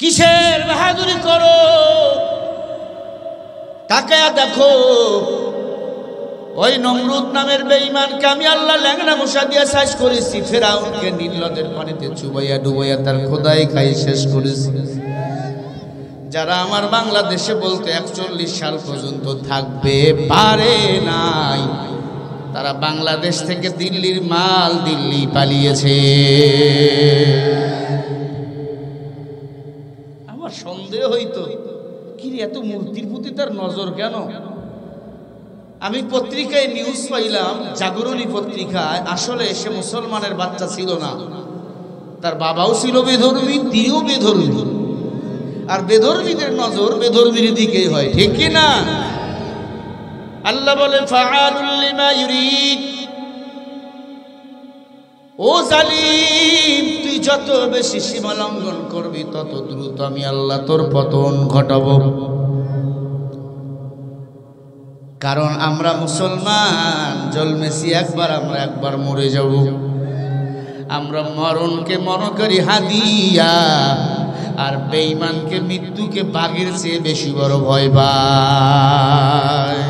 কিসের বাহাদুরি করো? তাকায়া দেখো ওই নমরুদ নামের বেঈমানকে আমি আল্লাহ ল্যাংড়া মশা দিয়ে শেষ করেছি। ফেরাউনকে নীল নদের পানিতে চুবাইয়া ডুবাইয়া তার খোদাই খাই শেষ করেছি। যারা আমার বাংলাদেশে বলতে 41 সাল পর্যন্ত থাকবে পারে নাই, তারা বাংলাদেশ থেকে দিল্লির মাল দিল্লি পালিয়েছে। আমার সন্দেহ হইতো কি এত মূর্তির প্রতি তার নজর কেন? আমি পত্রিকায় নিউজ পাইলাম, জাগরণী পত্রিকায়, আসলে সে মুসলমানের বাচ্চা ছিল না, তার বাবাও ছিল বেধর্মী, তিনিও বেধর্মী, আর বেধর্মীদের নজর বেধর্মীর দিকেই হয়, ঠিক কি না? আল্লাহ বলেন ফাআলুল লিমা ইউরিদ। ও জালিম, তুই যত বেশি সীমা লঙ্ঘন করবি তত দ্রুত আমি আল্লাহ তোর পতন ঘটাবো। কারণ আমরা মুসলমান, জন্মেছি একবার, আমরা একবার মরে যাব। আমরা মরণকে মনে করি হাদিয়া, আর বেঈমানকে মৃত্যুকে বাঘের চেয়ে বেশি বড় ভয় পায়।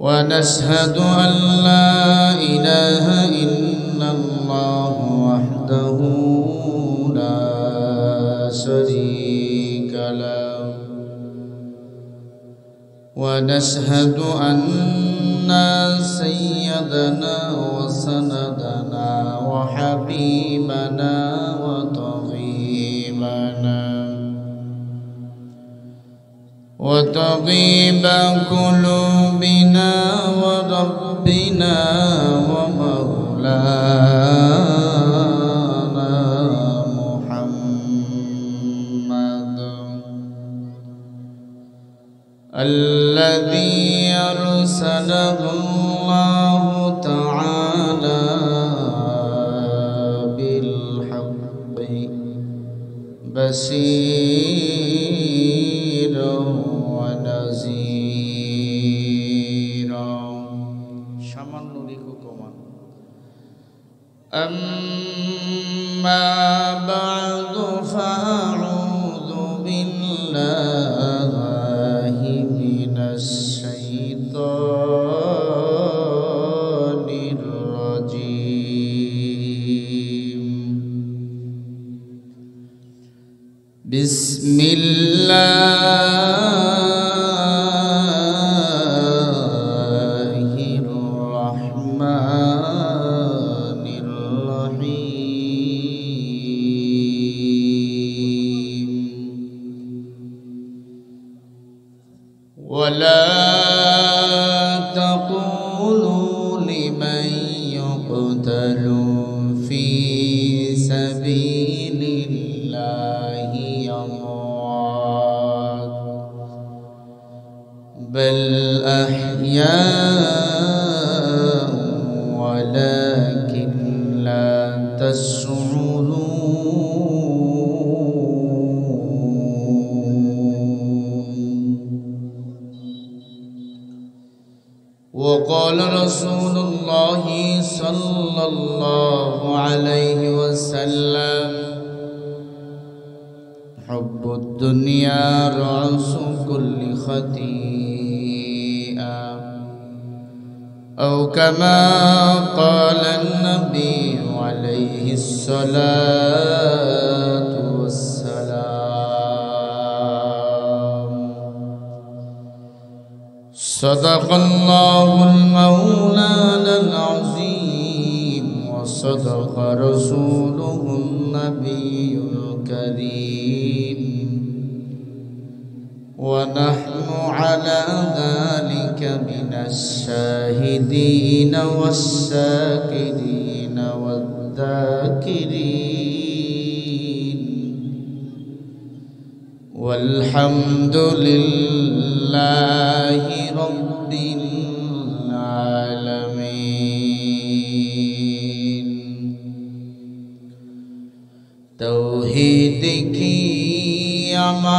ونشهد أن لا إله إلا الله وحده لا شريك له ونشهد أن سيدنا وسندنا وحبيبنا وطبيب قلوبنا وربنا ومولانا محمد الذي أرسله الله تعالى بالحق بشيرا ونذيرا সামান্য লিখো কমান। أما بعد فأعوذ بالله من الشيطان الرجيم. بسم الله الرحمن الرحيم. ولا تقولوا لمن يقتل في سبيل الله أموات بل أحياء ولكن لا تشعرون. وقال رسول الله صلى الله عليه وسلم حب الدنيا رأس كل خطيئة أو كما قال النبي عليه الصلاة والسلام. صدق الله المولانا العظيم وصدق رسوله النبي الكريم ونحن على ذلك من الشاهدين والشاكرين والذاكرين والحمد لله رب العالمين. तौहीद की अमाना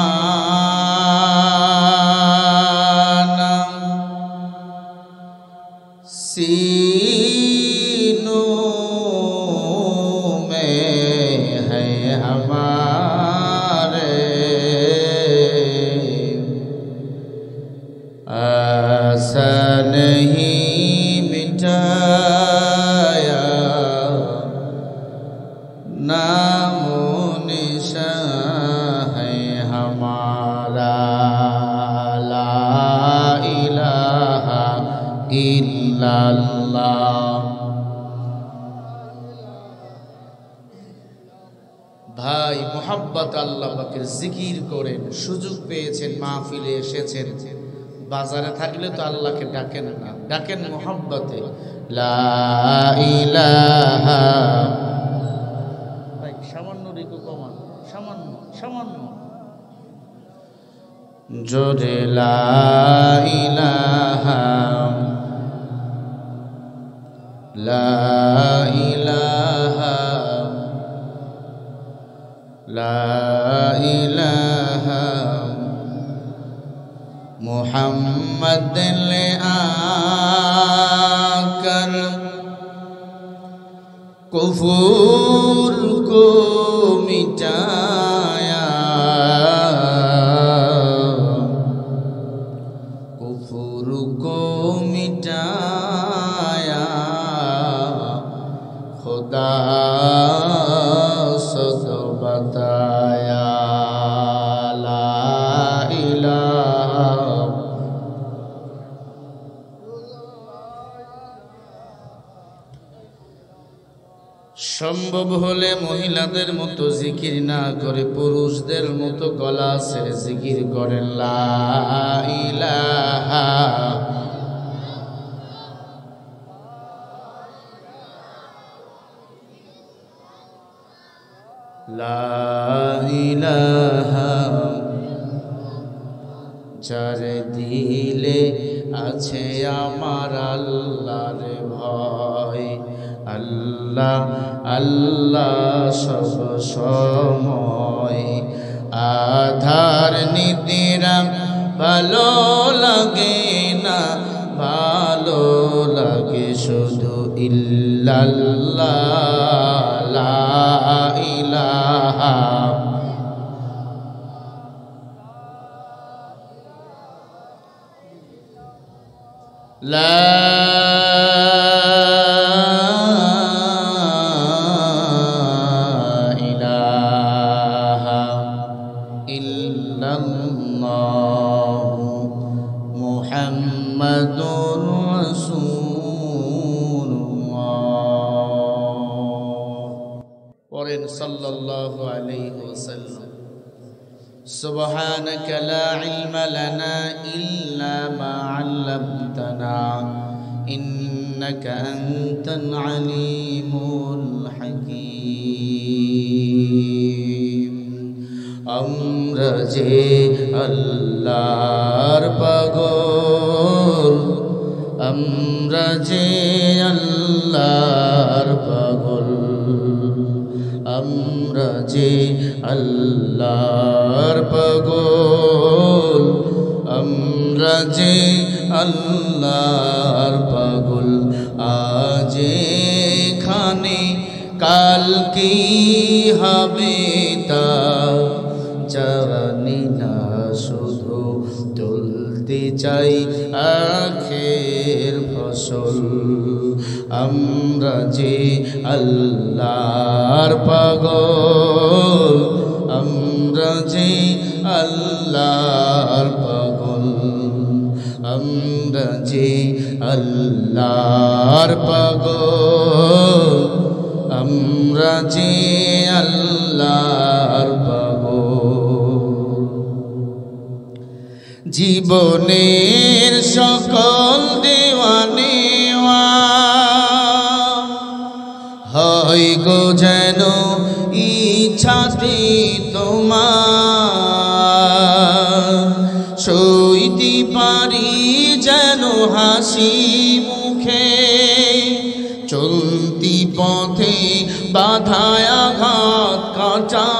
सीनों में है हमारे, आशा नहीं मिटाया नामो निशान है हमारा। ला इलाहा इल्लल्लाह। ভাই মোহাব্বত আল্লাহ পাকের জিকির করেন। সুযোগ পেয়েছেন, মাহফিলে এসেছেন, বাজারে থাকলে তো আল্লাহকে ডাকেন না, ডাকেন মোহাব্বতে। লা ইলাহা, ভাই সামান্য রিকু কমান, সামান্য সামান্য জোরে লা ইলাহা, লা ইলাহা, লা ইলাহা मुहम्मद ले आकर कुफूर को मिटाया, कुफूर को मिटाया, खुदा सद बताया। ला इलाहा, সম্ভব হলে মহিলাদের মতো জিকির না করে পুরুষদের মতো গলা ছেড়ে জিকির করেন। লা ইলাহা, লা ইলাহা, যার দিলে আছে আমার আল্লাহর ভয়, আল্লাহ আল্লাহ সব সময়, আধার নিদ্রা ভালো লাগে না, ভালো লাগে শুধু ইল্লাল্লাহ। লা ইলাহা, লা ইলাহা ইল্লাল্লাহ মুহাম্মাদুর রাসূলুল্লাহ। পড়েন সাল্লাল্লাহু আলাইহি ওয়াসাল্লাম। سبحانك لا علم لنا إلا ما علمتنا إنك أنت العليم الحكيم। আমরা যে আল্লাহর পাগল, আমরা যে আল্লাহর পাগল, আমরা যে আল্লাহর পাগল, আমরা যে আল্লাহর পাগল। আজ এখানে কাল কি হবে তা জানি না, শুধু তুলতে চাই আখের ফসল। আমরা যে আল্লাহর পাগল, আমরা যে আল্লাহর পাগল, আমরা যে আল্লাহর পাগল, আমরা যে আল্লাহর পাগল। জীবনের সকল দেওয়ানেওয়া হয় গো যেন ইচ্ছাতে তোমার, সইতে পারি যেন হাসি মুখে, চলতি পথে বাধায় আঘাত কাটা,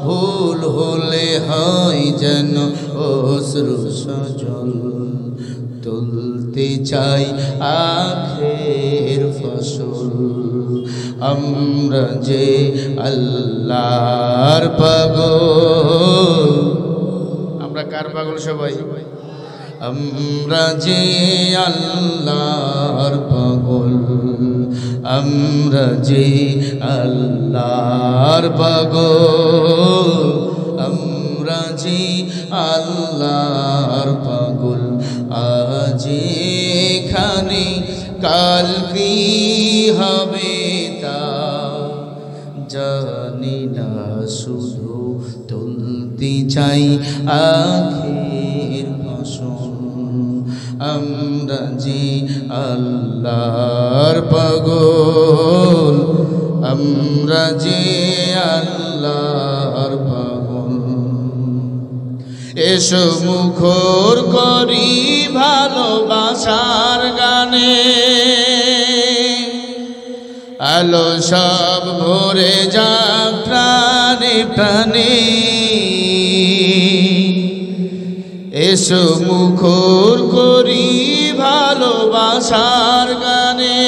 ভুল হলে হয় যেন অশ্রু সজল, তুলতে চাই আখের ফসল। আমরা যে আল্লাহর পাগল, আমরা কার পাগল সবাই? আমরা যে আল্লাহর পাগল, আমরা যে আল্লাহর পাগল, আমরা যে আল্লাহর পাগল। আজ এখানে কাল কি হবে তা জানি না, শুধু তুলতে চাই আখের ফসল। আমরা যে আল্লাহর পাগল, আমরা যে আল্লাহর পাগল। এসো মুখর করি ভালোবাসার গানে, আলো সব ভরে যাক প্রাণে প্রাণে। এসো মুখর করি ভালোবাসার গানে,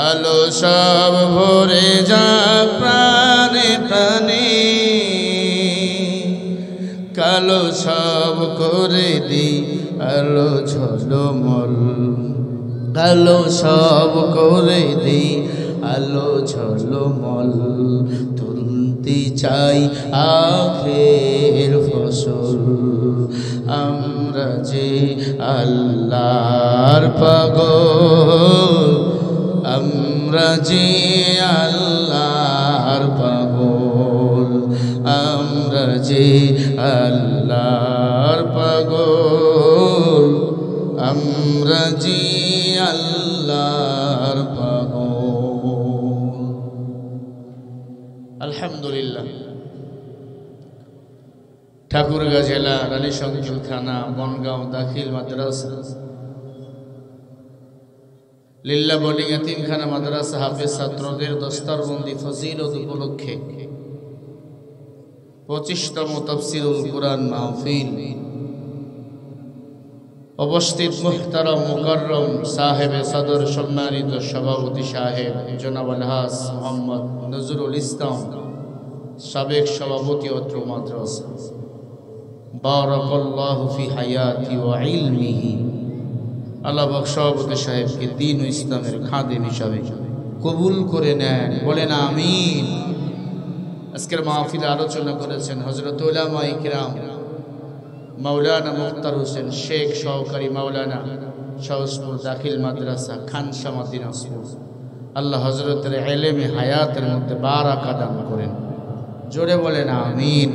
আলো সব ভরে যাক প্রাণে প্রাণে। কালো সব করে দি আলো ঝলমল, কালো সব করে দি আলো ঝলমল। তুলতে চাই আখের ফসল, আমরা যে আল্লাহর পাগল, আমরা যে আল্লাহর পাগল, আমরা যে আল্লাহর পাগল, আমরা যে আল্লাহর পাগল। আলহামদুলিল্লাহ। ঠাকুরগাঁ জেলা রানীশঙ্কর থানা বনগাঁও দাখিল মাদ্রাসা লিল্লা বোর্ডিং এতিমখানা মাদ্রাসা হাফেজ ছাত্রদের দস্তারবন্দি ফজিলত উপলক্ষে 25তম তাফসীরুল কুরআন মাহফিল উপস্থিত মুহতারাম মুকাররম সাহেবে সদর সম্মানিত সভাপতি সাহেব জনাব আলহাজ মোহাম্মদ নজরুল ইসলাম সাবেক সভাপতি অত্র মাদ্রাসা, বারাকাল্লাহু ফি হায়াতি ওয়া ইলমিহি। আল্লাহ পাক সভাপতি সাহেবকে দ্বীন ও ইসলামের খাদেম হিসাবে কবুল করে নেন, বলেন আমিন। আজকের মাহফিলে আলোচনা করেছেন হযরত উলামায়ে কিরাম মাওলানা মুখতার হোসেন শেখ সহকারী মাওলানা শাহসপুর দাখিল মাদ্রাসা খানসামা দিনাজপুর। আল্লাহ হযরতের ইলমে হায়াতের মধ্যে বারাকা দান করেন, জোরে বলেন আমিন।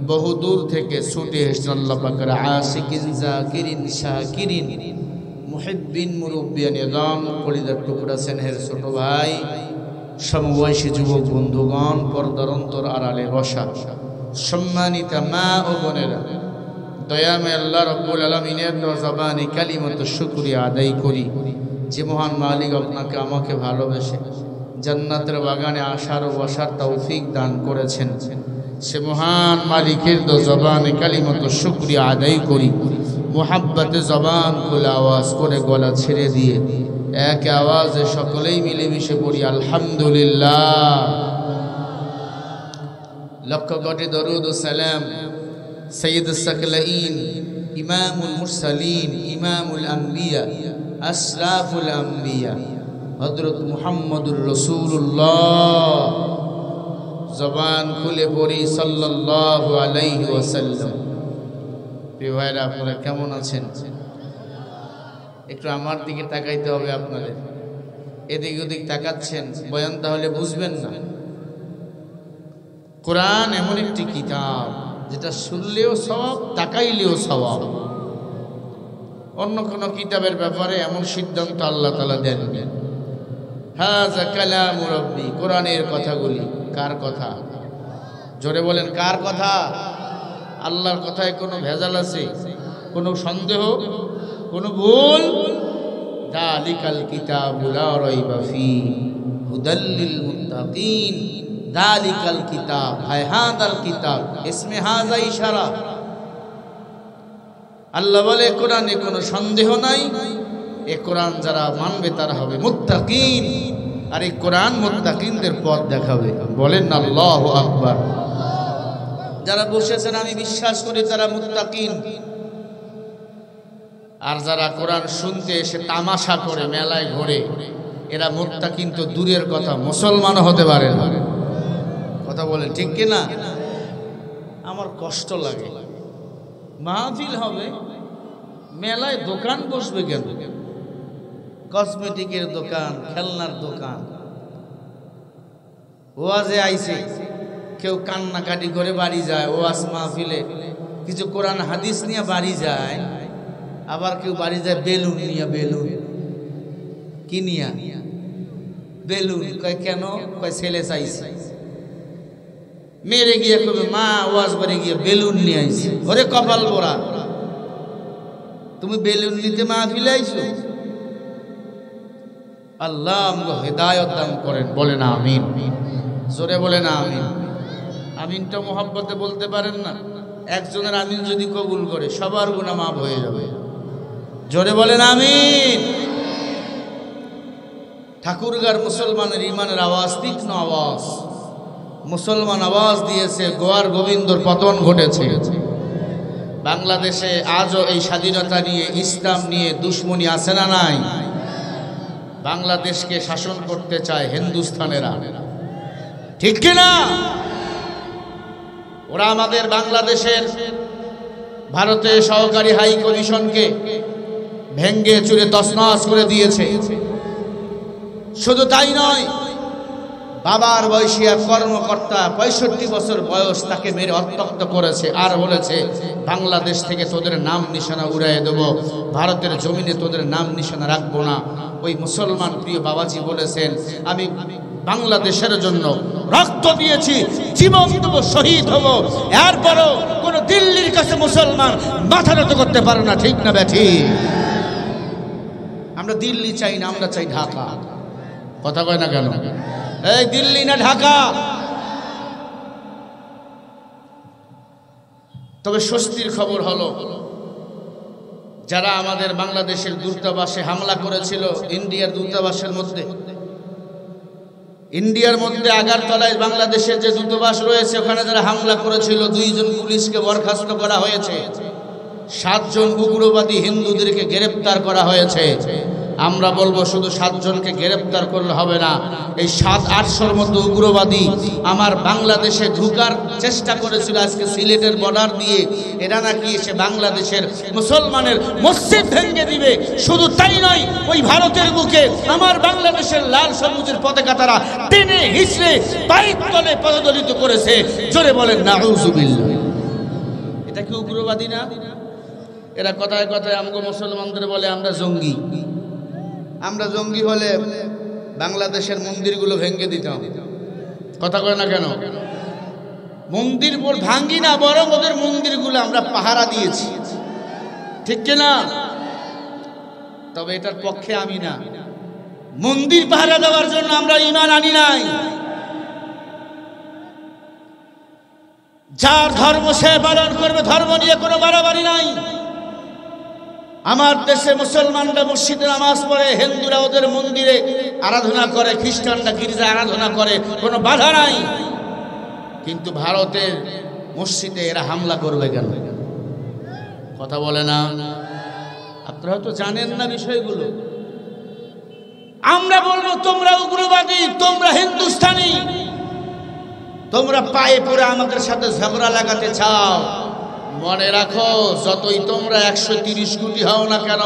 বহু দূর থেকে ছুটে এসেছেন আল্লাহ পাকের আশিকিন জাকিরিন শাকিরিন মুহিব্বিন মুরব্বিয়ান নিজাম কলিজার টুকরা স্নেহের ছোট ভাই, সমবয়সী যুবক বন্ধুগণ, পর্দার অন্তর আড়ালে বসা সম্মানিতা মা ও বোনেরা, দয়াময় আল্লাহ রাব্বুল আলামিনের জবানে কালিমাত শুকরিয়া আদায় করি যে মহান মালিক আপনাকে আমাকে ভালোবেসে জান্নাতের বাগানে আসার ও বসার তৌফিক দান করেছেন। সে মহান মালিকের জবানে কালিমাত শুকরিয়া আদায় করি, মুহাব্বতে জবান খুলে আওয়াজ করে গলা ছেড়ে দিয়ে এক আওয়াজে সকলেই মিলেমিশে পড়ি আলহামদুলিল্লাহ। লক্ষ কোটি দরুদ ও সালাম সৈয়দুস সাকলাইন ইমামুল মুরসালিন ইমামুল আম্বিয়া আশরাফুল আম্বিয়া হযরত মুহাম্মদুর রাসূলুল্লাহ, জবান খুলে পড়ি সাল্লাল্লাহু আলাইহি ওয়াসাল্লাম। প্রিয় ভাইরা, আপনারা কেমন আছেন? একটু আমার দিকে তাকাইতে হবে আপনাদের, এদিক ওদিক তাকাচ্ছেন বয়ান তাহলে বুঝবেন না। কোরআন এমন একটি কিতাব যেটা শুনলেও সওয়াব, তাকাইলেও সওয়াব। অন্য কোন কিতাবের ব্যাপারে এমন সিদ্ধান্ত আল্লাহ তাআলা দেন। হাযা কালামু রাব্বি, কোরআনের কথাগুলি কার কথা? জোরে বলেন কার কথা? আল্লাহর কথায় কোনো ভেজাল আছে? কোনো সন্দেহ, কোনো ভুল যালিকাল কিতাবু লা রাইবা ফীহি হুদাল লিল মুত্তাকিন। যালিকাল কিতাব, হায় হাদাল কিতাব, ইসমে হাযা ইশারা। আল্লাহ বলে কোরআনে কোনো সন্দেহ নাই, এ কোরআন যারা মানবে তারা হবে মুত্তাকিন, আর এই কোরআন মুত্তাকিনদের পথ দেখাবে। বলেন না আল্লাহু আকবার। যারা বসেছেন আমি বিশ্বাস করি তারা মুত্তাকিন, আর যারা কোরআন শুনতে এসে তামাশা করে মেলায় ঘোরে এরা মুত্তাকিন তো দূরের কথা, মুসলমানও হতে পারে না। কথা বলেন ঠিক কিনা? আমার কষ্ট লাগে, মাহফিল হবে মেলায় দোকান বসবে কেন? কসমেটিকের দোকান, খেলনার দোকান। ওয়াজে আইছে, কেউ কান্নাকাটি করে বাড়ি যায়, ওয়াজ মাহফিলে কিছু কোরআন হাদিস নিয়ে বাড়ি যায়, আবার কেউ বাড়ি যায় বেলুন নিয়ে। বেলুন কি নিয়া? বেলুন। কয় কেন? কয় ছেলে চাইছে। মেরে গিয়ে কবে মা ওয়াজ বাড়ি গিয়ে বেলুন নিয়ে আইছে। ওরে কপাল পোড়া, তুমি বেলুন নিতে মাহফিলে আইছো? আল্লাহ আমাকে হেদায়েত দান করেন। বলেন আমিন। জোরে বলেন আমিন। আমিনটা মোহাব্বতে বলতে পারেন না? একজনের আমিন যদি কবুল করে সবার গুনাহ মাফ হয়ে যাবে। জোরে বলেন আমিন। ঠাকুরগার মুসলমানের ইমানের আওয়াজ, তীক্ষ্ণ আওয়াজ। মুসলমান আওয়াজ দিয়েছে, গোয়ার গোবিন্দর পতন ঘটেছে। বাংলাদেশে আজও এই স্বাধীনতা নিয়ে, ইসলাম নিয়ে দুশ্মনী আছে না নাই? বাংলাদেশকে শাসন করতে চায় হিন্দুস্তানেরা, ঠিক কিনা? ওরা আমাদের বাংলাদেশের ভারতের সহকারী হাই কমিশনকে ভেঙ্গে চুরে তছনছ করে দিয়েছে। শুধু তাই নয়, বাবার বয়সী এক কর্মকর্তা 65 বছর বয়স, তাকে মেরে হত্যা করেছে। আর বলেছে বাংলাদেশ থেকে তোদের নাম নিশানা উড়াইয়ে দেব, ভারতের জমিনে তোদের নাম নিশানা রাখবো না। ওই মুসলমান প্রিয় বাবাজি বলেছেন, আমি বাংলাদেশের জন্য রক্ত দিয়েছি, জীবন দেব, শহীদ হব। এরপরও কোন দিল্লির কাছে মুসলমান মাথা নত করতে পারে না, ঠিক না ব্যাঠি? আমরা দিল্লি চাই না, আমরা চাই ঢাকা। কথা কয় না কেন? এই দিল্লি না ঢাকা? তবে স্বস্তির খবর হলো, যারা আমাদের বাংলাদেশের দূতাবাসে হামলা করেছিল, ইন্ডিয়ার দূতাবাসের মধ্যে, ইন্ডিয়ার মধ্যে আগারতলায় বাংলাদেশের যে দূতাবাস রয়েছে, ওখানে যারা হামলা করেছিল 2 জন পুলিশকে বরখাস্ত করা হয়েছে, 7 জন উগ্রবাদী হিন্দুদেরকে গ্রেফতার করা হয়েছে। আমরা বলবো শুধু 7 জনকে গ্রেফতার করলে হবে না, এই 700-800 মতো উগ্রবাদী আমার বাংলাদেশে ঢুকার চেষ্টা করেছিল আজকে সিলেটের বর্ডার দিয়ে। এরা নাকি এসে বাংলাদেশের মুসলমানের মসজিদ ভেঙে দিবে। শুধু তাই নয়, ওই ভারতের বুকে আমার বাংলাদেশের লাল সবুজের পতাকা তারা টেনে হিঁচড়ে পায়ের তলে পদদলিত করেছে। জোরে বলেন নাউজুবিল্লাহ। এটা কি উগ্রবাদী না? এরা কথায় কথায় আমগো মুসলমানদের বলে আমরা জঙ্গি। আমরা জঙ্গি হলে বাংলাদেশের মন্দিরগুলো ভেঙে দিতাম। কথা কয় না কেন? মন্দির ভাঙ্গি না, বরং ওদের মন্দিরগুলো আমরা পাহারা দিয়েছি, ঠিক কিনা? তবে এটার পক্ষে আমি না। মন্দির পাহারা দেওয়ার জন্য আমরা ঈমান আনি নাই। যার ধর্ম সে পালন করবে, ধর্ম নিয়ে কোনো বাড়াবাড়ি নাই। আমার দেশে মুসলমানরা মসজিদে নামাজ পড়ে, হিন্দুরা ওদের মন্দিরে আরাধনা করে, খ্রিস্টানরা গির্জায় আরাধনা করে, কোনো বাধা নাই। কিন্তু ভারতের মসজিদে এরা হামলা করবে কেন? কথা বলে না? আপনারা হয়তো জানেন না বিষয়গুলো। আমরা বলবো তোমরা উগ্রবাদী, তোমরা হিন্দুস্তানি, তোমরা পায়ে পড়ে আমাদের সাথে ঝগড়া লাগাতে চাও। মনে রাখো, যতই তোমরা 130 কোটি হও না কেন,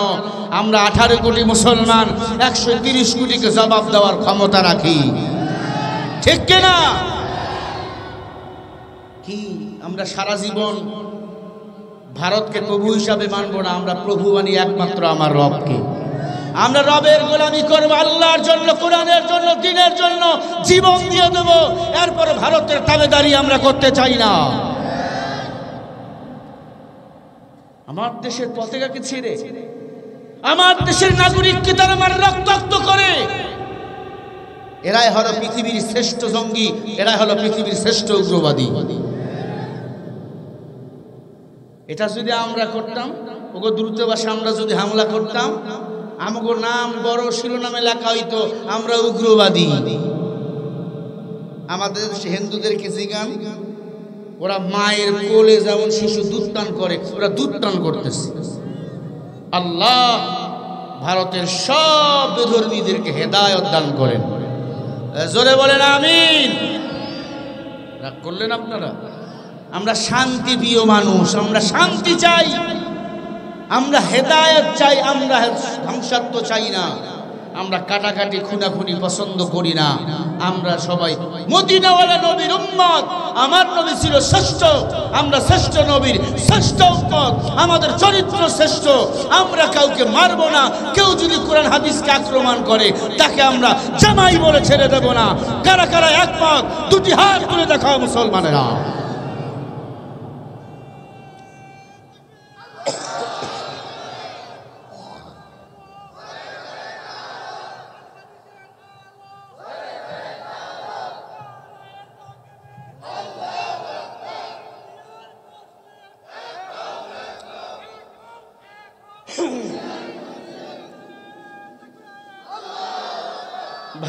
আমরা 18 কোটি মুসলমান 130 কোটিকে জবাব দেওয়ার ক্ষমতা রাখি, ঠিক কিনা? কি আমরা সারা জীবন ভারতকে প্রভু হিসাবে মানব না? আমরা প্রভু মানি একমাত্র আমার রবকে। আমরা রবের গোলামি করব, আল্লাহর জন্য, কোরআনের জন্য, দ্বীনের জন্য জীবন দিয়ে দেব। এরপরে ভারতের তাবেদারি আমরা করতে চাই না। আমার দেশের পতাকাকে ছেড়ে আমার দেশের নাগরিককে তারা আমার রক্তাক্ত করে। এরাই হলো পৃথিবীর শ্রেষ্ঠ জঙ্গি, এরাই হলো পৃথিবীর শ্রেষ্ঠ উগ্রবাদী। এটা যদি আমরা করতাম, ওগো দূতাবাসে আমরা যদি হামলা করতাম, আমাগো নাম বড় শিরোনামে লেখা হইতো আমরা উগ্রবাদী। আমাদের হিন্দুদেরকে জিগান, ওরা মায়ের কোলে যেমন শিশু দুধ টান করে, ওরা দুধ টান করতেছে। আল্লাহ ভারতের সব বেধর্মীদেরকে হেদায়েত দান করেন। জোরে বলেন আমিন। রাগ করলেন আপনারা? আমরা শান্তি প্রিয় মানুষ, আমরা শান্তি চাই, আমরা হেদায়েত চাই, আমরা ধ্বংসাত্ম চাই না, আমরা কাটাকাটি খুনাখুনি পছন্দ করি না। আমরা সবাই মদিনাওয়ালা নবীর উম্মত। আমার নবী ছিল শ্রেষ্ঠ, আমরা শ্রেষ্ঠ নবীর শ্রেষ্ঠ উম্মত, আমাদের চরিত্র শ্রেষ্ঠ। আমরা কাউকে মারবো না, কেউ যদি কোরআন হাদিসকে আক্রমণ করে তাকে আমরা জামাই বলে ছেড়ে দেব না। কারা কারা একমত দুটি হাত তুলে দেখাও মুসলমানেরা।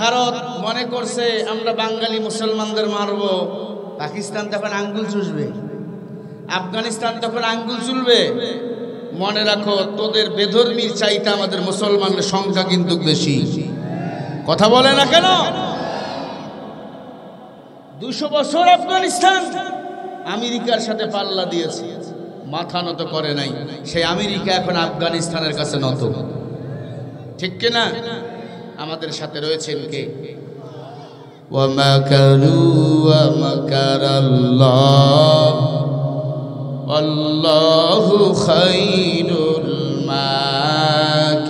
ভারত মনে করছে আমরা বাঙালি মুসলমানদের মারবো, পাকিস্তান তখন আঙ্গুল চুষবে, আফগানিস্তান তখন আঙ্গুল চুলবে। মনে রাখো, তোদের বেধর্মীর চাইতে আমাদের মুসলমানের সংখ্যা কিন্তু বেশি। কথা বলে না কেন? 200 বছর আফগানিস্তান আমেরিকার সাথে পাল্লা দিয়েছে, মাথা নত করে নাই। সেই আমেরিকা এখন আফগানিস্তানের কাছে নত, ঠিক কিনা? আমাদের সাথে রয়েছেন কে? ওয়ামাকারু ওয়ামাকারাল্লাহ আল্লাহু খায়রুল মাকিরিন।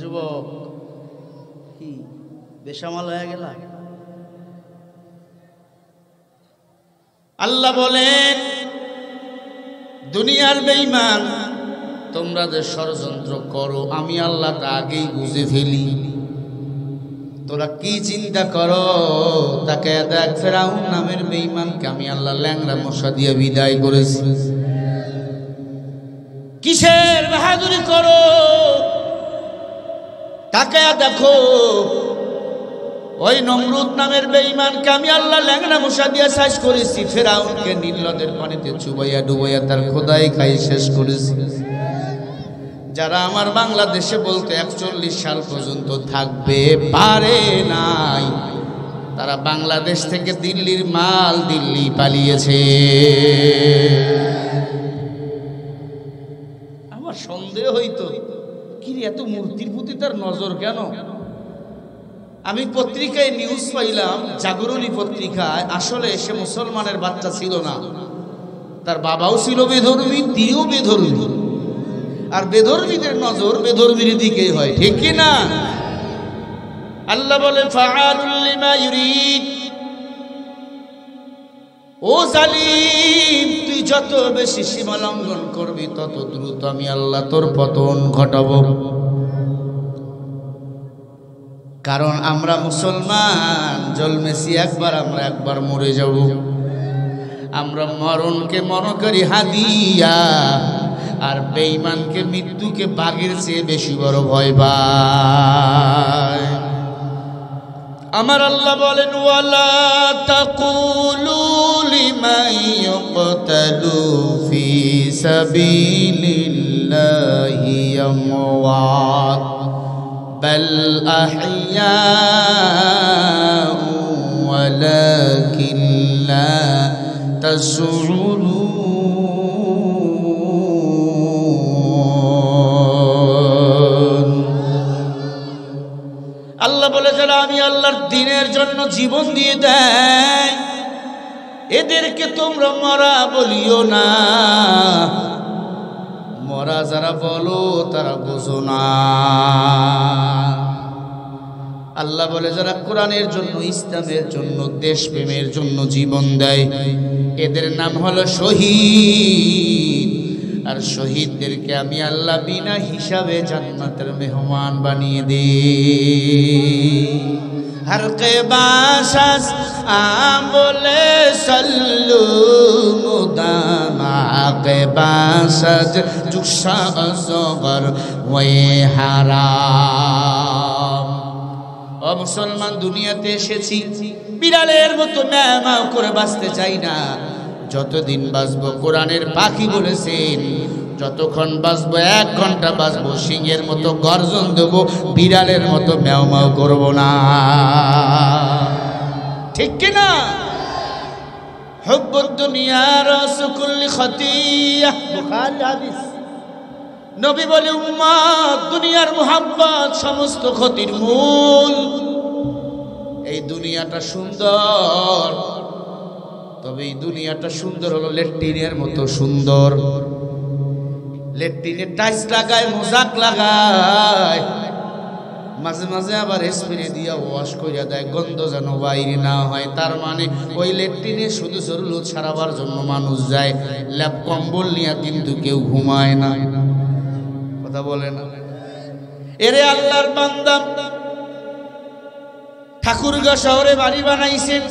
যুবক কি বেসামাল হয়ে গেল? আল্লাহ বলেন, দুনিয়ার বেঈমান তোমরা যে ষড়যন্ত্র করো আমি আল্লাহ তা আগেই বুঝে ফেলি। তোরা কি চিন্তা করো? তাকে দেখ, ফেরাউন নামের বেঈমানকে আমি আল্লাহ ল্যাংড়া মশা দিয়ে বিদায় করেছি। কিসের বাহাদুরি করো? তাকে দেখো, ওই নমরুদ নামের বেঈমানকে আমি আল্লাহ ল্যাংড়া মশা দিয়ে শেষ করেছি। ফেরাউনকে নীল নদের পানিতে চুবাইয়া ডুবাইয়া তার খোদাই খাই শেষ করেছি। যারা আমার বাংলাদেশে বলতে 41 সাল পর্যন্ত থাকবে পারে নাই, তারা বাংলাদেশ থেকে দিল্লির মাল দিল্লি পালিয়েছে। আমার সন্দেহ হইতো, কি এত মূর্তির প্রতি তার নজর কেন? আমি পত্রিকায় নিউজ পাইলাম, জাগরণী পত্রিকায়, আসলে সে মুসলমানের বাচ্চা ছিল না, তার বাবাও ছিল বেধর্মী, তিনিও বেধর্মী। আর বেধর্মীদের নজর বেধর্মীর দিকেই হয়, ঠিক কি না? আল্লাহ বলে ফাআলুল লিমা ইউরিদ। ও জালিম, তুই যত বেশি সীমা লঙ্ঘন করবি তত দ্রুত আমি আল্লাহ তোর পতন ঘটাবো। কারণ আমরা মুসলমান, জন্মেছি একবার, আমরা একবার মরে যাব। আমরা মরণকে মনে করি হাদিয়া, আর বেঈমানকে মৃত্যুকে বাঘের চেয়ে বেশি বড় ভয় পায়। আমার আল্লাহ বলেন, ওয়ালা তাকুলু লিমান ইউকতালু ফি সাবিলিল্লাহি আমওয়াত বাল আহইয়াউ ওয়ালাকিন লা তাশউরুন। আল্লাহ বলে, যারা আমি আল্লাহর দ্বীনের জন্য জীবন দিয়ে দেয় এদেরকে তোমরা মরা বলিও না। মরা যারা বলো তারা বোঝো না। আল্লাহ বলে যারা কোরআনের জন্য, ইসলামের জন্য, দেশপ্রেমের জন্য জীবন দেয় এদের নাম হলো শহীদ। আর শহীদদেরকে আমি আল্লাহ বিনা হিসাবে জান্নাতের মেহমান বানিয়ে দিই। हर के बासस आंबोले सल्लू मुदामा के बासस जुस्सा असगर वे हाराम। ও মুসলমান, দুনিয়াতে এসেছি বিড়ালের মতো ম্যাও করে বাঁচতে চাই না। যতদিন বাঁচবো কোরআনের পাখি বলেছেন, যতক্ষণ বাঁচবো 1 ঘন্টা বাঁচবো, সিংহের মতো গর্জন দেবো, বিড়ালের মতো ম্যাও ম্যাও করবো না। ঠিক কিনা? হুব্বুদ দুনিয়া রাসু কুল্লি খাতিয়া, বুখারী হাদিস। নবী বলে উম্মত, দুনিয়ার মুহাব্বত সমস্ত ক্ষতির মূল। এই দুনিয়াটা সুন্দর, তবে এই দুনিয়াটা সুন্দর হলো লেট্রিনের মতো সুন্দর। লেট্রিনে টাইলস লাগায়, মোজাক লাগায়, মাঝে মাঝে আবার স্প্রে দিয়ে ওয়াশ করে দেয়, গন্ধ যেন বাইরে না হয়। তার মানে ওই লেট্রিনে শুধু জরুরত সারাবার জন্য মানুষ যায়, ল্যাপ কম্বল নিয়ে কিন্তু কেউ ঘুমায় না। কথা বলে না। এরে আল্লাহর বান্দা, ঠাকুরগাঁও শহরে বাড়ি বানাইছেন।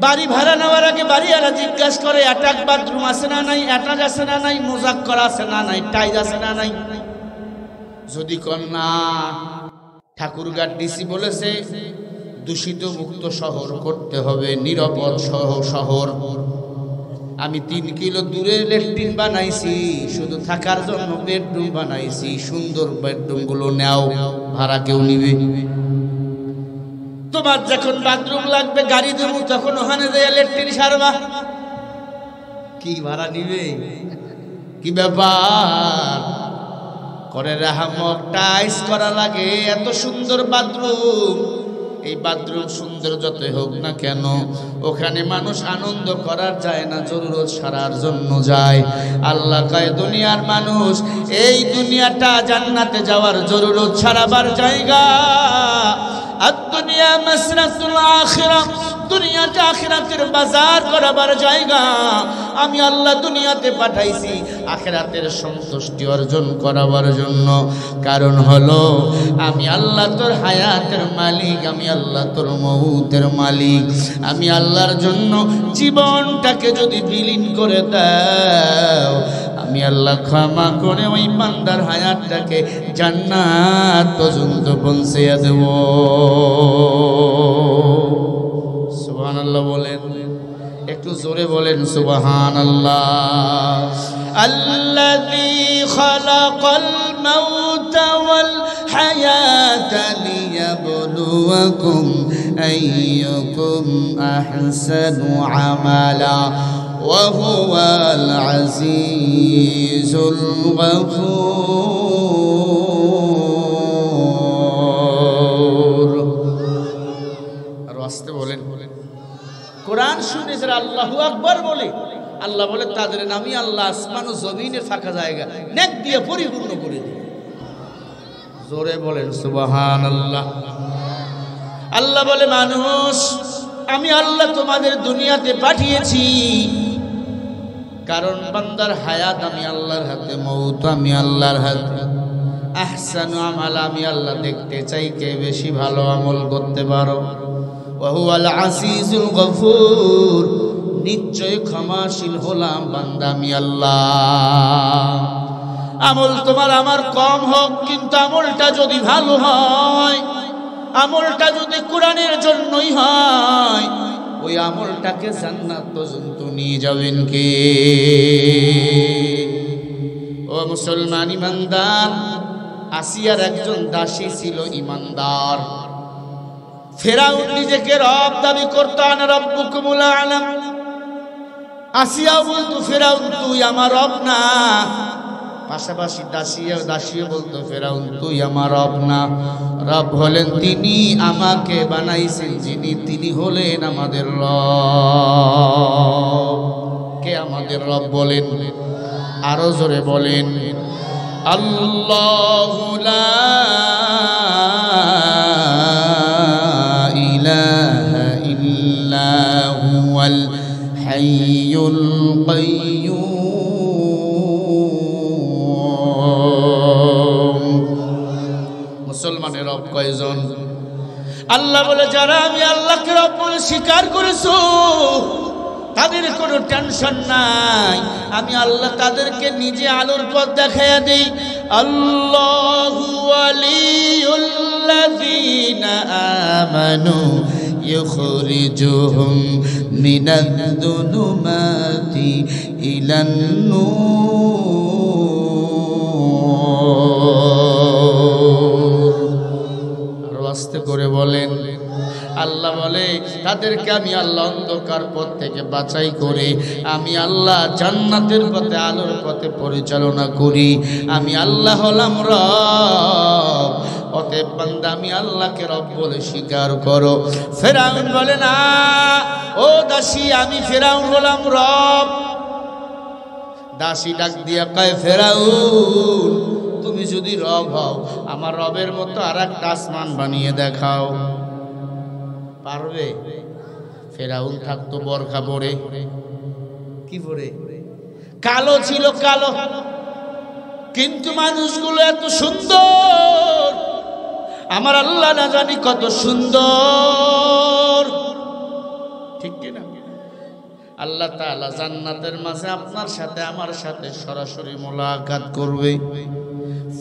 বাড়ি ভাড়া নেওয়ার আগে বাড়িওয়ালা জিজ্ঞাসা করে অ্যাটাক বাথরুম আছে না নাই, অ্যাটাচ আছে না নাই, মোজাক করা আছে না নাই, টাইজ আছে না নাই। যদি কন না, ঠাকুরগাঁও ডিসি বলেছে দূষিত মুক্ত শহর করতে হবে, নিরাপদ শহর। আমি 3 কিলো দূরে ল্যাট্রিন বানাইছি, শুধু থাকার জন্য বেডরুম বানাইছি। সুন্দর বেডরুমগুলো নাও, ভাড়া কেউ নিবে? তোমার যখন বাথরুম লাগবে গাড়ি দেবো, তখন ওখানে যেয়ে ল্যাট্রিন সারবা, কি ভাড়া নিবে? কি ব্যাপার? করে রাহমক টাইস করা লাগে, এত সুন্দর বাথরুম। এই বাথরুম সুন্দর যতই হোক না কেন, ওখানে মানুষ আনন্দ করার যায় না, জরুরত সারার জন্য যায়। আল্লাহ কয় দুনিয়ার মানুষ, এই দুনিয়াটা জান্নাতে যাওয়ার জরুরত সারাবার জায়গা। আর দুনিয়া মাসরাতুল আখিরা, দুনিয়াটা আখিরাতের বাজার করাবার জায়গা। আমি আল্লাহ দুনিয়াতে পাঠাইছি আখিরাতের সন্তুষ্টি অর্জন করাবার জন্য। কারণ হলো আমি আল্লাহ তোর হায়াতের মালিক, আমি আল্লাহ তোর মউতের মালিক। আমি আল্লাহর জন্য জীবনটাকে যদি বিলীন করে দাও, আমি আল্লাহ ক্ষমা করে ওই বান্দার হায়াতটাকে জান্নাত পর্যন্ত পৌঁছিয়ে দেব। সুবহানাল্লাহ বলেন, একটু জোরে বলেন সুবহানাল্লাহ। আল্লাযী খালাকাল মাউতা ওয়াল হায়াতা লিয়াবলুয়াকুম আইয়ুকুম আহসানু আমালা ওয়া হুয়াল আজিজুল গফুর। আর আস্তে বলেন। কোরআন শুনে যারা আল্লাহু আকবার বলে, আল্লাহ বলে তাদের নামই আল্লাহ আসমান ও জমিনের ফাঁকা জায়গা নেক দিয়ে পরিপূর্ণ করে দিই। জোরে বলেন সুবহানাল্লাহ। আল্লাহ বলে মানুষ, আমি আল্লাহ তোমাদের দুনিয়াতে পাঠিয়েছি কারণ বান্দার হায়াত আমি আল্লাহর হাতে, মউত আমি আল্লাহর হাতে। আহসানু আমাল, আমি আল্লাহ দেখতে চাই কে বেশি ভালো আমল করতে পারো। ওয়া হুয়াল আজিজুল গফুর, নিশ্চয় ক্ষমাশীল হলাম বান্দা আমি আল্লাহ। আমল তোমার আমার কম হোক, কিন্তু আমলটা যদি ভালো হয়, আমলটা যদি কোরআনের জন্যই হয়, ওই আমলটাকে জান্নাত পর্যন্ত নিয়ে যাবেন কে? ও মুসলমান ইমানদার, আসিয়ার একজন দাসী ছিল ইমানদার। ফেরাউন নিজেকে রব দাবি করত, আনা রব্বুকুমুল আ'লা। আসিয়া বলতো ফেরাউন তুই আমার রব না। পাশাপাশি দাসীও বলতো ফেরাউন তুই আমার রব না। রব হলেন তিনি, আমাকে বানাইছেন যিনি, তিনি হলেন আমাদের রব। কে আমাদের রব বলেন? আরো জোরে বলেন, আল্লাহু লা হাইয়ুল কাইয়্যুম। মুসলমানের রব কয়জন? আল্লাহ বলে যারা আমি আল্লাহকে রব বলে স্বীকার করেছো তাদের কোনো টেনশন নাই, আমি আল্লাহ তাদেরকে নিজে আলোর পথ দেখাইয়া দেই। আল্লাহু ওয়ালিউল্লাযীনা আমানু ইখরিজুহুম মিনাদ-দুনুমাতি ইলান-নূর। আরো আস্তে করে বলেন। আল্লাহ বলে তাদেরকে আমি আল্লাহ অন্ধকার পথ থেকে বাছাই করে আমি আল্লাহ জান্নাতের পথে আলোর পথে পরিচালনা করি। আমি আল্লাহ হলাম রব, অতএব বান্দা আমি আল্লাহকে রব বলে স্বীকার করো। ফেরাউন বলে না ও দাসী, আমি ফেরাউন হলাম রব। দাসী ডাক দিয়া কয় ফেরাউন তুমি যদি রব হও আমার রবের মতো আর একটা আসমান বানিয়ে দেখাও। পারবে? ফেরাউন থাকতো বরখা পরে। কি পরে? কালো ছিল, কালো, কিন্তু মানুষগুলো এত সুন্দর। আমার আল্লাহ না জানি কত সুন্দর, ঠিক কিনা? আল্লাহ তাআলা জান্নাতের মাঝে আপনার সাথে আমার সাথে সরাসরি মোলাকাত করবে।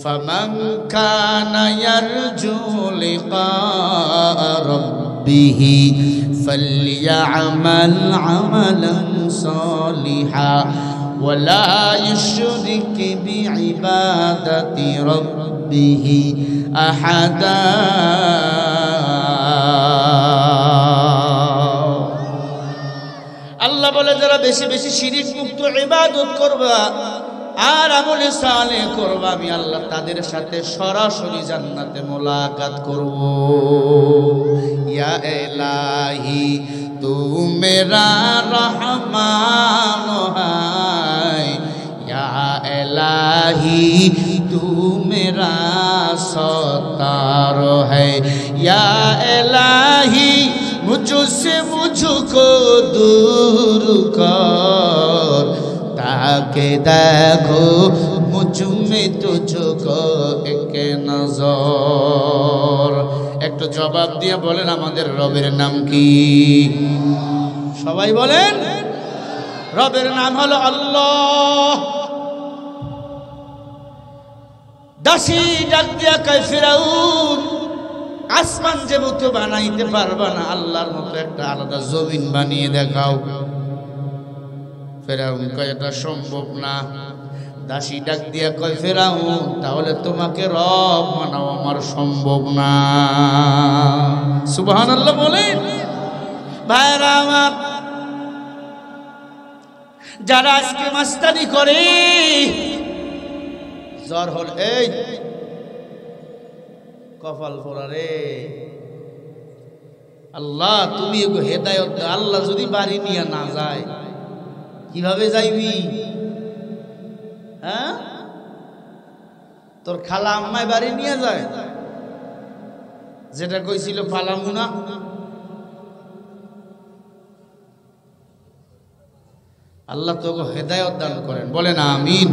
ফামান কানা ইয়ারজু লিকা রাব্বিহি ফালইয়ামাল আমালান সালিহা ওয়ালা ইউশরিক বিইবাদাতি রাব্বিহি আহাদা। আল্লাহ বলে যারা বেশি বেশি শিরিক মুক্ত ইবাদত করবা আর আমলে সালেহ করবা আমি আল্লাহ তাদের সাথে সরাসরি জান্নাতে মোলাকাত করব। ইয়া ইলাহি তু মেরা রহমান হায়, ইয়া ইলাহি তু মেরা সত্তার হ্যায়, ইয়া ইলাহি मुझसे मुझको दूर कर ताकि देखो मुझ में तुझको एक नजर। একটু জবাব দিয়ে বলেন আমাদের রবের নাম কি? সবাই বলেন। রবের নাম হলো আল্লাহ। দাসী ডাক দিয়া কয় ফিরাউন আসমান যেহেতু বানাইতে পারবা না আল্লাহর মতো একটা আলাদা জমিন বানিয়ে দেখাও। ফেরাউন কয় এটা সম্ভব না। দাসী ডাক দিয়া কয় ফেরাউন তাহলে তোমাকে রব মানাও আমার সম্ভব না। সুবহানাল্লাহ বলেন। ভাইরা আমার, যারা আজকে মাস্তানি করে জ্বর হল এই কপাল পোড়া রে, আল্লাহ তুমি হেদায়েত দাও। আল্লাহ যদি বাড়ি নিয়ে না যায় কিভাবে যাইবি? হ্যাঁ, তোর খালা আম্মায় বাড়ি নিয়ে যায়, যেটা কইছিল পালামুনা। আল্লাহ তোকে হেদায়েত দান করেন, বলেন আমিন।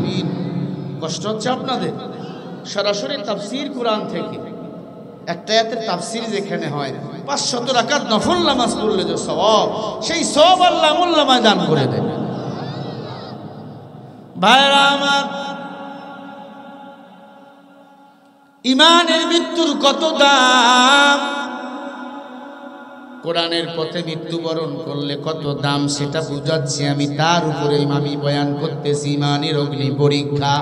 কষ্ট হচ্ছে আপনাদের? সরাসরি তাফসীর কোরআন থেকে একটা আয়াতের তাফসীর যেখানে হয় 500 রাকাত নফল নামাজ পড়লে যে সওয়াব, সেই সওয়াব আল্লাহ আমুল্লামায় দান করে দেন। ভাইরা আমার, ইমানের মৃত্যুর কত দাম, কোরআনের পথে মৃত্যুবরণ করলে কত দাম সেটা বুঝাচ্ছি আমি। তার উপরে আমি বয়ান করতেছি ইমানের অগ্নি পরীক্ষা।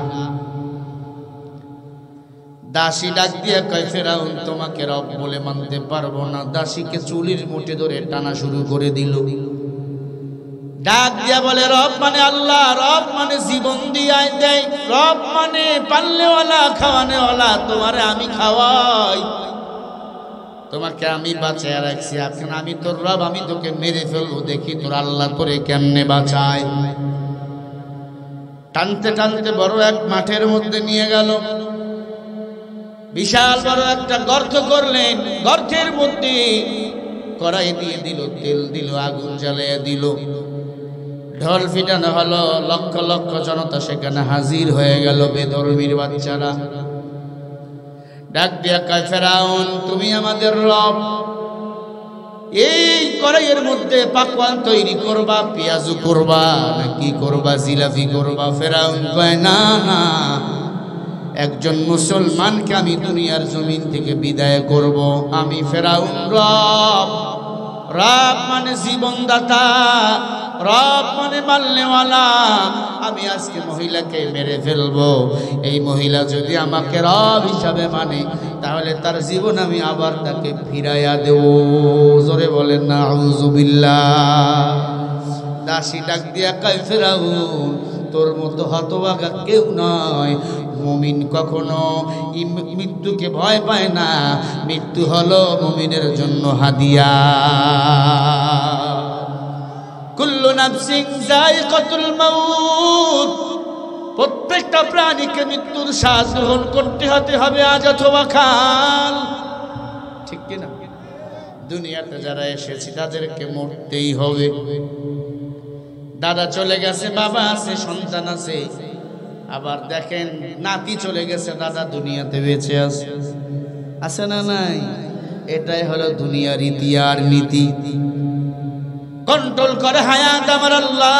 দাসী ডাক দিয়া কয় ফেরাউন তোমাকে রব বলে মানতে পারবো না। দাসীকে চুলির মুঠে ধরে টানা শুরু করে দিল। ডাক দিয়া বলে রব মানে আল্লাহ, রব মানে জীবন দিয়া দেয়, রব মানে পালনেওয়ালা খাওয়ানেওয়ালা। তোমারে আমি খাওয়াই, তোমাকে আমি বাঁচায় রাখছি, এখন আমি তোর রব, আমি তোকে মেরে ফেলবো, দেখি তোর আল্লাহ তোরে কেমনে বাঁচায়। টানতে টানতে বড় এক মাঠের মধ্যে নিয়ে গেল। বিশাল বড় একটা গর্ত করলেন, গর্তের মধ্যে কড়াই দিয়ে দিল, তেল দিল, আগুন জ্বালিয়ে দিল। ঢোল পিটানো হলো, লক্ষ লক্ষ জনতা সেখানে হাজির হয়ে গেল, বেধর্মীর বাচ্চারা। ডাক দিয়া কয়, ফেরাউন তুমি আমাদের রব, এই কড়াইয়ের মধ্যে পাকওয়ান তৈরি করবা, পেঁয়াজু করবা না কি করবা, জিলাপি করবা? ফেরাউন কয়, না না, একজন মুসলমানকে আমি দুনিয়ার জমিন থেকে বিদায় করব। আমি ফেরাউন রব, রব মানে জীবনদাতা, রব মানে মারনেওয়ালা। আমি আজকে মহিলাকে মেরে ফেলবো। এই মহিলা যদি আমাকে রব হিসাবে মানে, তাহলে তার জীবন আমি আবার তাকে ফিরাইয়া দেব। জোরে বলেন না আউযুবিল্লাহ। দাসী ডাক দিয়া কয়, ফেরাউন তোর মতো হতভাগা কেউ নয়। মুমিন কখনো মৃত্যুকে ভয় পায় না। মৃত্যু হলো মুমিনের জন্য হাদিয়া। কুল্লু নাফসিন যায়িকাতুল মাউত, প্রত্যেকটা প্রাণীকে মৃত্যুর স্বাদ গ্রহণ করতে হবে আজ অথবা কাল, ঠিক কিনা? দুনিয়াতে যারা এসেছি তাদেরকে মরতেই হবে। দাদা চলে গেছে, বাবা আছে, সন্তান আছে, আবার দেখেন নাতি চলে গেছে, দাদা দুনিয়াতে বেঁচে আছে, আছে না নাই? এটাই হলো দুনিয়ার রীতি আর নীতি। কন্ট্রোল করে হায়াত আমার আল্লাহ।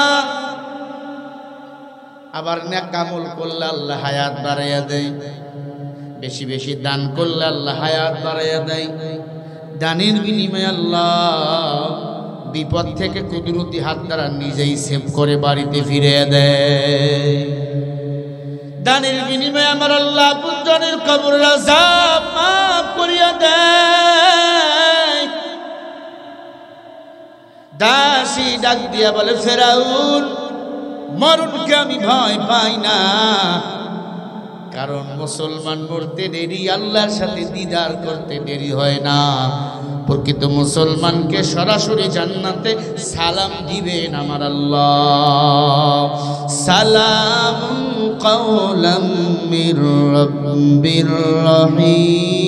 আবার নেক আমল করলে আল্লাহ হায়াত বাড়াইয়া দেয়, বেশি বেশি দান করলে আল্লাহ হায়াত বাড়াইয়া দেয়। দানের বিনিময়ে আল্লাহ বিপদ থেকে কুদরতি হাত দ্বারা নিজেই সেভ করে বাড়িতে ফিরে দেয়। দানের বিনিময়ে আমার আল্লাহ আপনজনের কবরের আযাব মাফ করিয়া দেয়। দাসী ডাক দিয়া বলে, ফেরাউন মরণকে আমি ভয় পাই না, কারণ মুসলমান মরতে দেরি, আল্লাহর সাথে দিদার করতে দেরি হয় না। প্রকৃত মুসলমানকে সরাসরি জান্নাতে সালাম দিবেন আমার আল্লাহ। সালাম কাওলাম মির রাব্বির রহিম।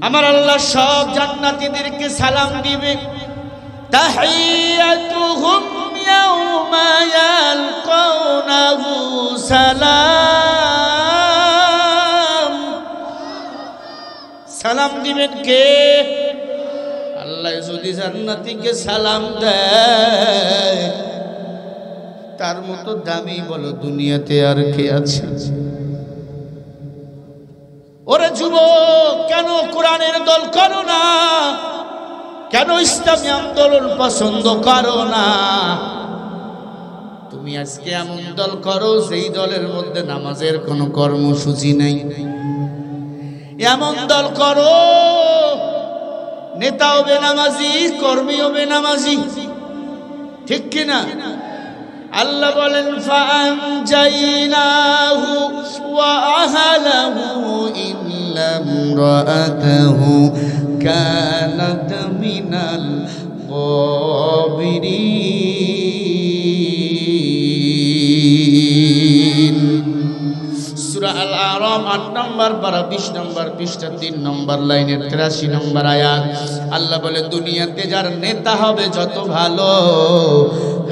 আমার আল্লাহ সব জান্নাতীদেরকে সালাম দিবে। তাহিয়াতুহুম ইয়াওমা ইয়ালকাউনাহু সালাম। সালাম দিবেন কে? আল্লাহ যদি জান্নাতীকে সালাম দেয়, তার মতো দামি বলো দুনিয়াতে আর কে আছে? ওরে যুবক, কেন কোরআনের দল করো না? কেন ইসলামী আন্দোলন পছন্দ করো না? তুমি আজকে এমন দল করো যেই দলের মধ্যে নামাজের কোনো কর্মসূচি নেই। এমন দল করো নেতাও বেনামাজি, কর্মীও বেনামাজি, ঠিক কিনা? আল্লাহ বলেন, ফাআনজাইনাহু ওয়া আহলাহু ইল্লা ইমরাআতাহু কানাত মিনাল গাবিরিন। সূরা আল আরাম 8 নম্বর পারা 20 নম্বর পৃষ্ঠা 3 নম্বর লাইনের 83 নম্বর আয়াত। আল্লাহ বলে, দুনিয়াতে যার নেতা হবে যত ভালো,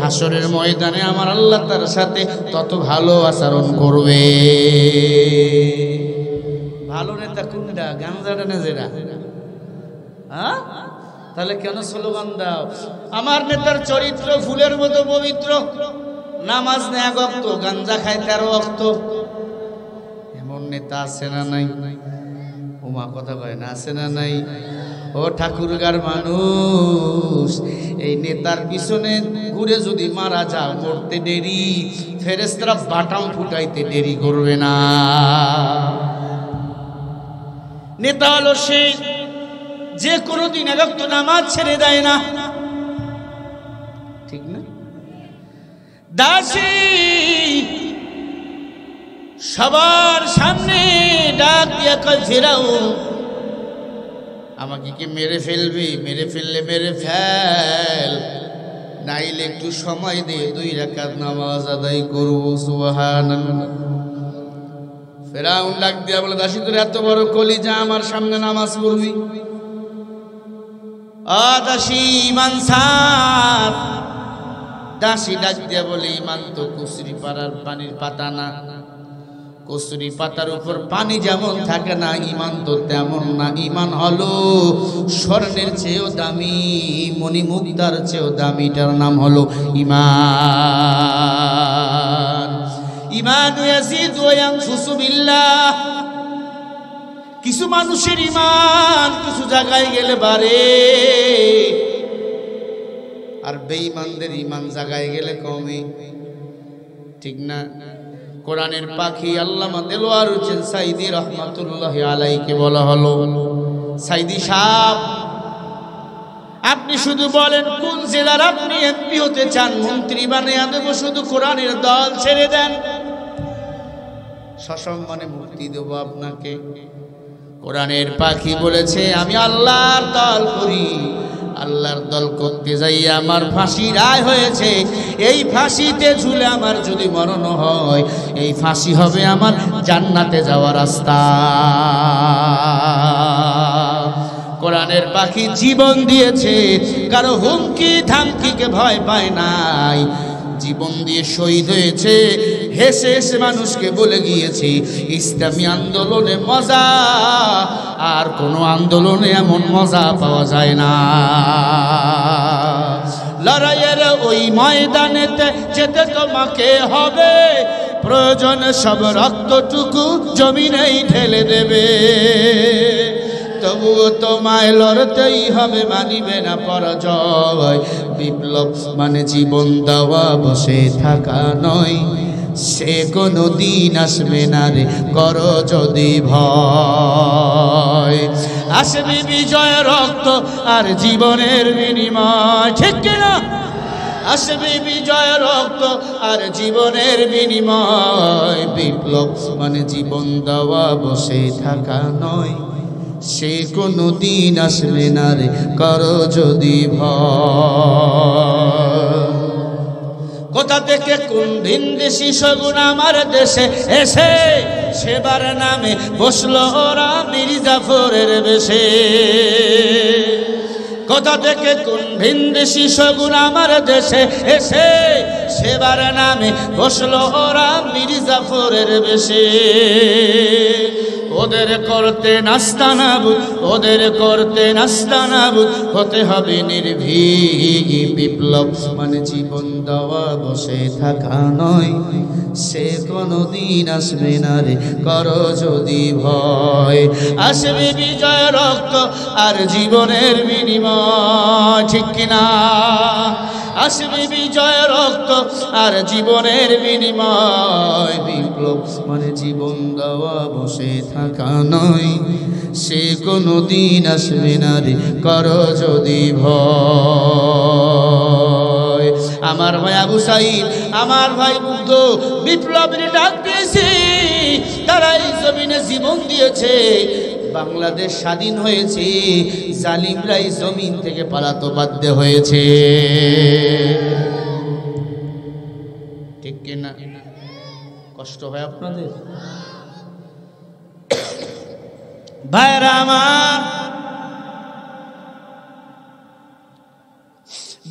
হাসরের ময়দানে আমার আল্লাহ তার সাথে তত ভালো আচরণ করবে। ভালো নেতা কোনটা? গাঞ্জাটা না যেটা? হ্যাঁ, তাহলে কেন স্লোগান দাও? আমার নেতার চরিত্র ফুলের মতো পবিত্র, নামাজ নেয় 1 ওয়াক্ত, গাঞ্জা খায় 13 ওয়াক্ত। এমন নেতা আছে না নাই? ওমা কথা কয় না, আছে না নাই? ও ঠাকুরগার মানুষ, এই নেতার পিছনে ঘুরে যদি মারা যাও, মরতে দেরি, ফেরেশতারা বাটাম ফুটাইতে দেরি করবে না। নেতা হলো সেই যে কোনোদিন 1 ওয়াক্ত নামাজ ছেড়ে দেয় না, ঠিক না? দাসী সবার সামনে ডাক দিয়া কয়, ফেরাউন আমাকে কি মেরে ফেলবি? মেরে ফেললে মেরে ফেল, নাইলে একটু সময় দে, 2 রাকাত নামাজ আদায় করব। সুবহানাল্লাহ। ফেরাউন ডাক দিয়া বলে, দাসী তোর এত বড় কলিজা, আমার সামনে নামাজ পড়বি? দাসী ইমান সার। দাসী ডাক দিয়া বলে, ইমান তো কচুরি পাড়ার পানির পাতা না, কচুরি পাতার উপর পানি যেমন থাকে না, ইমান তো তেমন না। ইমান হলো স্বর্ণের চেয়েও দামি, মণিমুক্তার চেয়েও দামিটার নাম হলো ইমান। ইমান ইয়াজিদু ওয়া ইয়ানকুসু বিল্লাহ। কিছু মানুষের ইমান কিছু জায়গায় গেলে বাড়ে, আর বেঈমানদের ইমান জায়গায় গেলে কমে, ঠিক না? কোরআনের পাখি আল্লামা দেলোয়ার হোসেন সাইদি রহমাতুল্লাহি আলাইহিকে বলা হলো, সাইদি সাহেব, আপনি শুধু বলেন কোন জেলার আপনি এমপি হতে চান, মন্ত্রী বানিয়ে দেব, শুধু কোরআনের দল ছেড়ে দেন, সসম্মানে মুক্তি দেব আপনাকে। কোরআনের পাখি বলেছে, আমি আল্লাহর দল করি, আল্লাহর দল করতে যাই আমার ফাঁসি রায় হয়েছে, এই ফাঁসিতে ঝুলে আমার যদি মরণ হয়, এই ফাঁসি হবে আমার জান্নাতে যাওয়ার রাস্তা। কোরআনের পাখি জীবন দিয়েছে, কারো হুমকি ধামকিকে ভয় পায় নাই, জীবন দিয়ে শহীদ হয়েছে, হেসে হেসে মানুষকে বলে গিয়েছে, ইসলামী আন্দোলনে মজা আর কোনো আন্দোলনে এমন মজা পাওয়া যায় না। লড়াইয়ের ওই ময়দানেতে যেতে তোমাকে হবে, প্রয়োজন সব রক্তটুকু জমিনেই ঢেলে দেবে, তবুও তোমায় লড়তেই হবে, মানিবে না পরাজয়। বিপ্লব মানে জীবন দেওয়া, বসে থাকা নয়, সে কোনো দিন আসবে না রে, করো যদি ভয়। আসবে বিজয় রক্ত আর জীবনের বিনিময়, ঠিক কিনা? আসবে বিজয় রক্ত আর জীবনের বিনিময়। বিপ্লব মানে জীবন দেওয়া, বসে থাকা নয়, সে কোনো দিন আসবে না রে, করো যদি ভয়। কোথা থেকে কোন ভিনদেশি শগুন আমার দেশে এসে সেবার নামে বসলো ওরা মির্জাফরের বেশে। কোথা থেকে কোন ভিনদেশি শগুন আমার দেশে এসে সেবার নামে বসলো ওরা মির্জাফরের বেশে। ওদের করতে নাস্তানাবুদ, ওদের করতে নাস্তানাবুদ হতে হবে নির্ভীক। বিপ্লব মানে জীবন দেওয়া, বসে থাকা নয়, সে কোনো দিন আসবে না রে, করো যদি ভয়। আসবে বিজয় রক্ত আর জীবনের বিনিময়, ঠিক কিনা? আসবে বিজয় রক্ত আর জীবনের বিনিময়। বিপ্লব মানে জীবন দেওয়া, বসে থাকা নয়, সে কোনো দিন আসবে না রে, করো যদি ভয়। আমার ভাই আবু সাইদ, আমার ভাই মুগ্ধ বিপ্লবের ডাক দিয়েছে, তারা এই জমিনে জীবন দিয়েছে, বাংলাদেশ স্বাধীন হয়েছে, জালিমরা এই জমিন থেকে পালাতে বাধ্য হয়েছে, ঠিক কিনা? কষ্ট হয় আপনাদের ভাইরা আমার?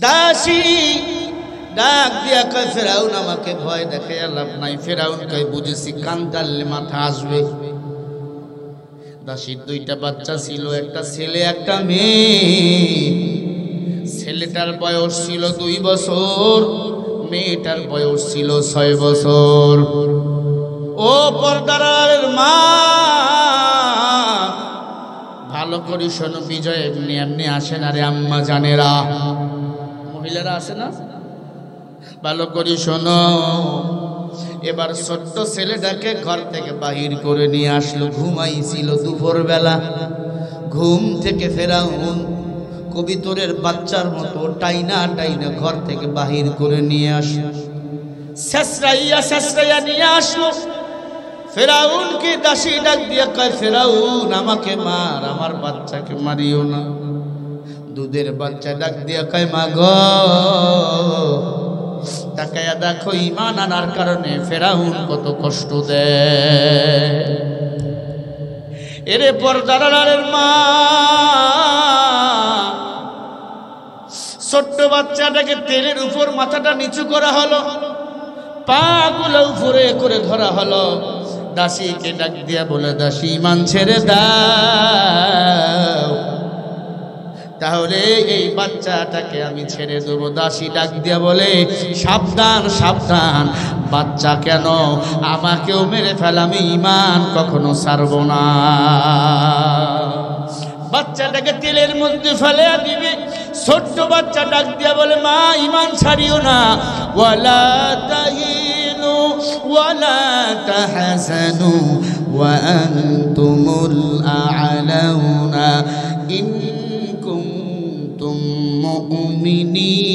দাসী ডাক দিয়া কয়, ফেরাউন আমাকে ভয় দেখে লাভ নাই। ফেরাউন কয়, বুঝেছি কান্দালে মাথা আসবে। দাসীর দুইটা বাচ্চা ছিল, একটা ছেলে একটা মেয়ে। ছেলেটার বয়স ছিল 2 বছর, মেয়েটার বয়স ছিল 6 বছর। ও পর্দার মা, ভালো করে শোনো, বিজয় এমনি এমনি আসে না রে আম্মা জানেরা, মহিলারা আসে না, ভালো করে শোনো। এবার ছোট্ট ছেলেটাকে ঘর থেকে বাহির করে নিয়ে আসলো। ঘুমাইছিল দুপুর বেলা, ঘুম থেকে ফেরাউন কবিতরের বাচ্চার মতো টাইনা টাইনা ঘর থেকে বাহির করে নিয়ে আসলো। শেষরাইয়া নিয়ে আসলো। ফেরাউনকে দাসী ডাক দিয়ে কয়, ফেরাউন আমাকে মার, আমার বাচ্চাকে মারিও না। দুধের বাচ্চা ডাক দিয়ে কয়, মা গো, তাকায়া দেখো ঈমান আনার কারণে ফেরাউন কত কষ্ট দেয়। এরে পর্দার মা, ছোট্ট বাচ্চাটাকে তেলের উপর মাথাটা নিচু করা হলো, পা গুলো উপরে করে ধরা হলো। দাসীকে ডাক দিয়া বলে, দাসী ঈমান ছেড়ে দাও, তাহলে এই বাচ্চাটাকে আমি ছেড়ে দেবো। দাসী ডাক দিয়া বলে, সাবধান সাবধান, বাচ্চা কেন, আমাকেও মেরে ফেল, আমি ঈমান কখনো ছাড়বো না। বাচ্চাটাকে তেলের মধ্যে ফেলে দিবে। ছোট্ট বাচ্চা ডাক দিয়া বলে, মা ঈমান ছাড়িও না, ওয়ালা তাহিনু ওয়ালা তাহজানু ওয়া আনতুমুল আ'লাউনা ইন কুনতুম মুমিনিন।